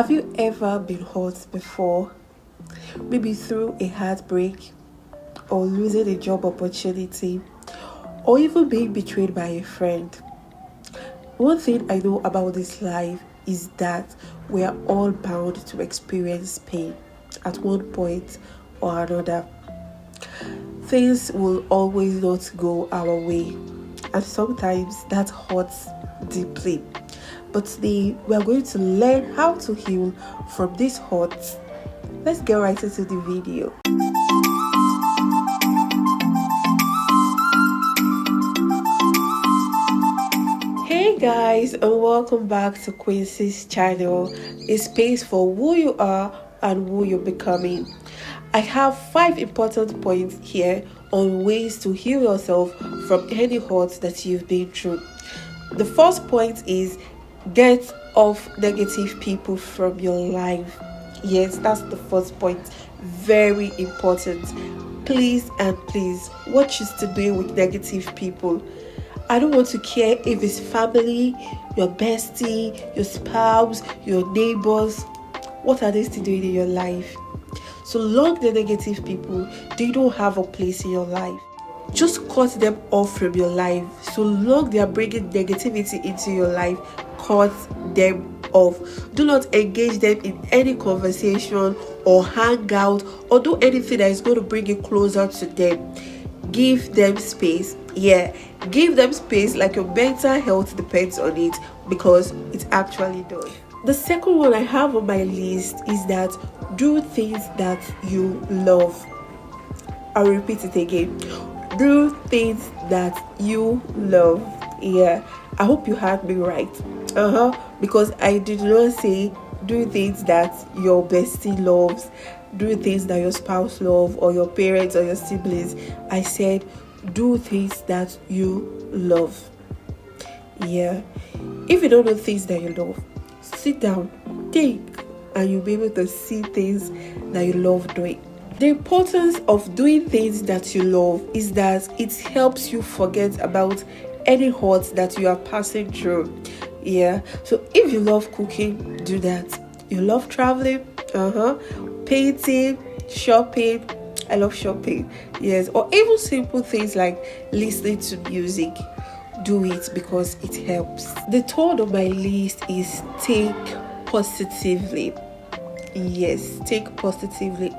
Have you ever been hurt before? Maybe through a heartbreak, or losing a job opportunity, or even being betrayed by a friend. One thing I know about this life is that we are all bound to experience pain at one point or another. Things will always not go our way, and sometimes that hurts deeply. But today we are going to learn how to heal from this hurt. Let's get right into the video. Hey guys, and welcome back to Quincy's channel, a space for who you are and who you're becoming. I have 5 important points here on ways to heal yourself from any hurt that you've been through. The first point is get off negative people from your life. Yes, that's the first point. Very important. Please and please, what you to do with negative people? I don't want to care if it's family, your bestie, your spouse, your neighbors. What are they still doing in your life? So long the negative people, they don't have a place in your life. Just cut them off from your life. So long they are bringing negativity into your life, cut them off. Do not engage them in any conversation or hang out or do anything that is going to bring you closer to them. Give them space. Give them space, like your mental health depends on it, because it actually does. The second one I have on my list is that do things that you love. I'll repeat it again. Do things that you love. I hope you heard me right. Because I did not say do things that your bestie loves, do things that your spouse loves, or your parents or your siblings. I said do things that you love. If you don't know things that you love, sit down, think, and you'll be able to see things that you love doing. The importance of doing things that you love is that it helps you forget about any hurt that you are passing through. So if you love cooking, do that. You love traveling, painting, shopping. I love shopping. Yes, or even simple things like listening to music. Do it because it helps. The third on my list is think positively. Yes, think positively.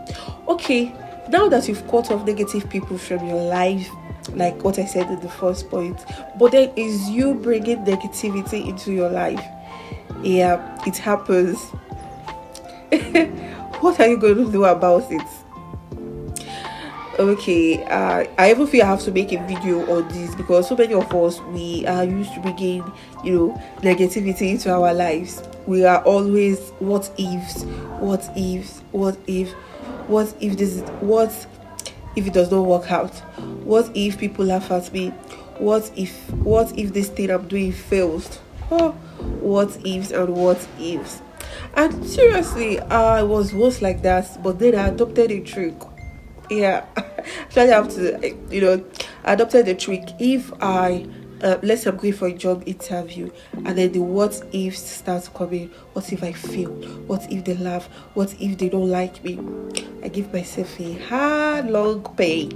Okay, now that you've cut off negative people from your life, like what I said in the first point, but then is you bringing negativity into your life. It happens. What are you going to do about it? Okay, I even feel I have to make a video on this, because so many of us, we are used to bringing negativity into our lives. We are always what ifs, what if it does not work out, what if people laugh at me, what if this thing I'm doing fails. What ifs and what ifs. And seriously, I was once like that, but then I adopted a trick. Actually I have to I adopted a trick. If I let's say I'm going for a job interview, and then the what ifs start coming. What if I fail? What if they laugh? What if they don't like me? I give myself a hard long page,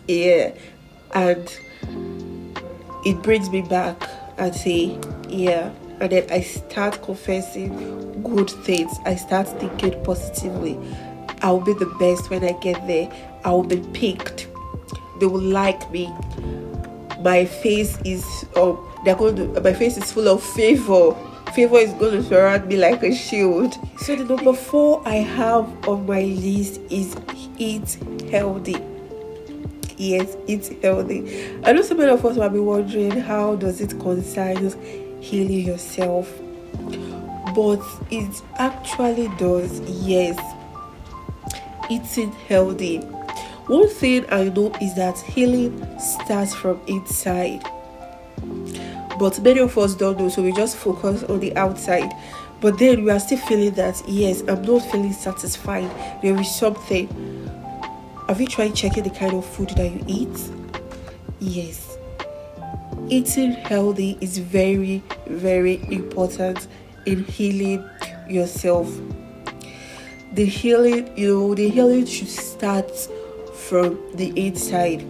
and it brings me back and say and then I start confessing good things. I start thinking positively. I will be the best when I get there. I will be picked. They will like me. My face is my face is full of favor. Favor is going to surround me like a shield. So the number 4 I have on my list is eat healthy. Yes, eat healthy. I know some of us might be wondering, how does it concern healing yourself? But it actually does. Yes, eating healthy. One thing I know is that healing starts from inside, but many of us don't know, so we just focus on the outside. But then we are still feeling that, yes, I'm not feeling satisfied, there is something. Have you tried checking the kind of food that you eat? Yes, eating healthy is very, very important in healing yourself. The healing should start from the inside.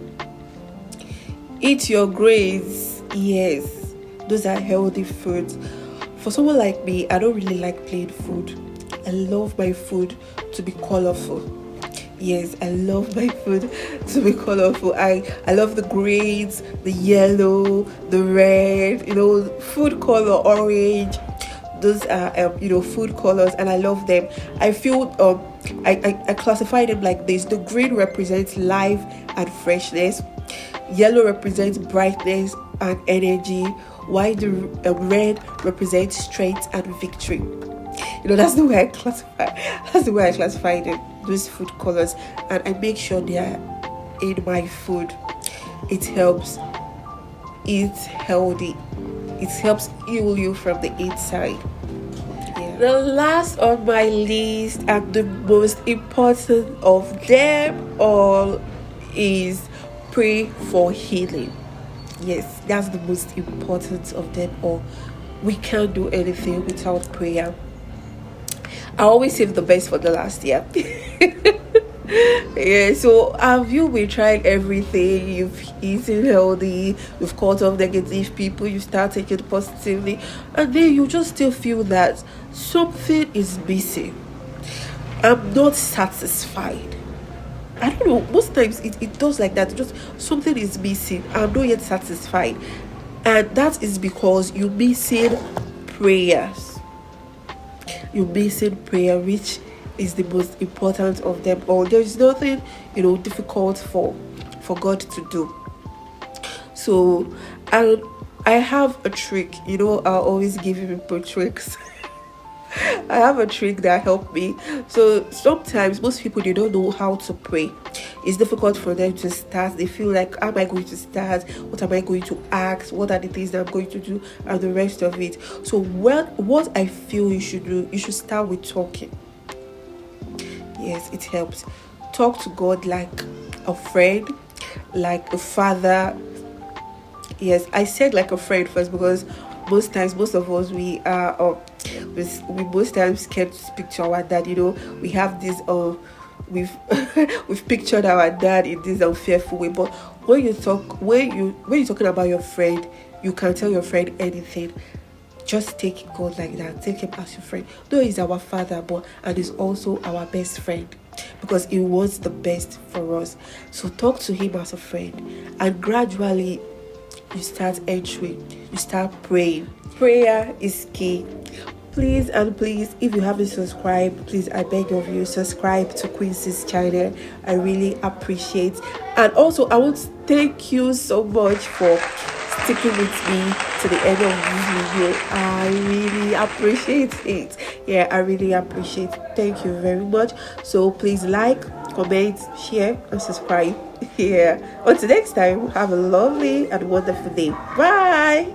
Eat your grains. Yes, those are healthy foods. For someone like me, I don't really like plain food. I love my food to be colorful. Yes, I love my food to be colorful. I love the greens, the yellow, the red, food color, orange. Those are food colors, and I love them. I feel I classify them like this. The green represents life and freshness. Yellow represents brightness and energy, while the red represents strength and victory. That's the way I classify. That's the way I classify them. Those food colors, and I make sure they are in my food. It helps eat healthy. It helps heal you from the inside. Yeah. The last on my list, and the most important of them all, is pray for healing. Yes, that's the most important of them all. We can't do anything without prayer. I always save the best for the last year. Yeah, so have you been trying everything? You've eaten healthy, you've cut off negative people, you start taking it positively, and then you just still feel that something is missing. I'm not satisfied. I don't know, most times it does like that. Just something is missing. I'm not yet satisfied. And that is because you're missing prayers. You're missing prayer, which is the most important of them all. There is nothing, difficult for God to do. So I have a trick. I'll always give people tricks. I have a trick that helped me. So sometimes most people, they don't know how to pray. It's difficult for them to start. They feel like, how am I going to start? What am I going to ask? What are the things that I'm going to do? And the rest of it. So what I feel you should do, you should start with talking. Yes, it helps. Talk to God like a friend, like a father. Yes, I said like a friend first, because most of us, we most times scared to speak to our dad. We have this we've pictured our dad in this unfearful way. But when you're talking about your friend, you can tell your friend anything. Just take God like that. Take him as your friend. Though he's our father, and he's also our best friend, because he wants the best for us. So talk to him as a friend, and gradually you start entering. You start praying. Prayer is key. Please, if you haven't subscribed, please, I beg of you, subscribe to Quincy's channel. I really appreciate. And also, I want to thank you so much for sticking with me to the end of this video. I really appreciate it. Yeah, I really appreciate it. Thank you very much. So please like, comment, share, and subscribe. Yeah. Until next time, have a lovely and wonderful day. Bye.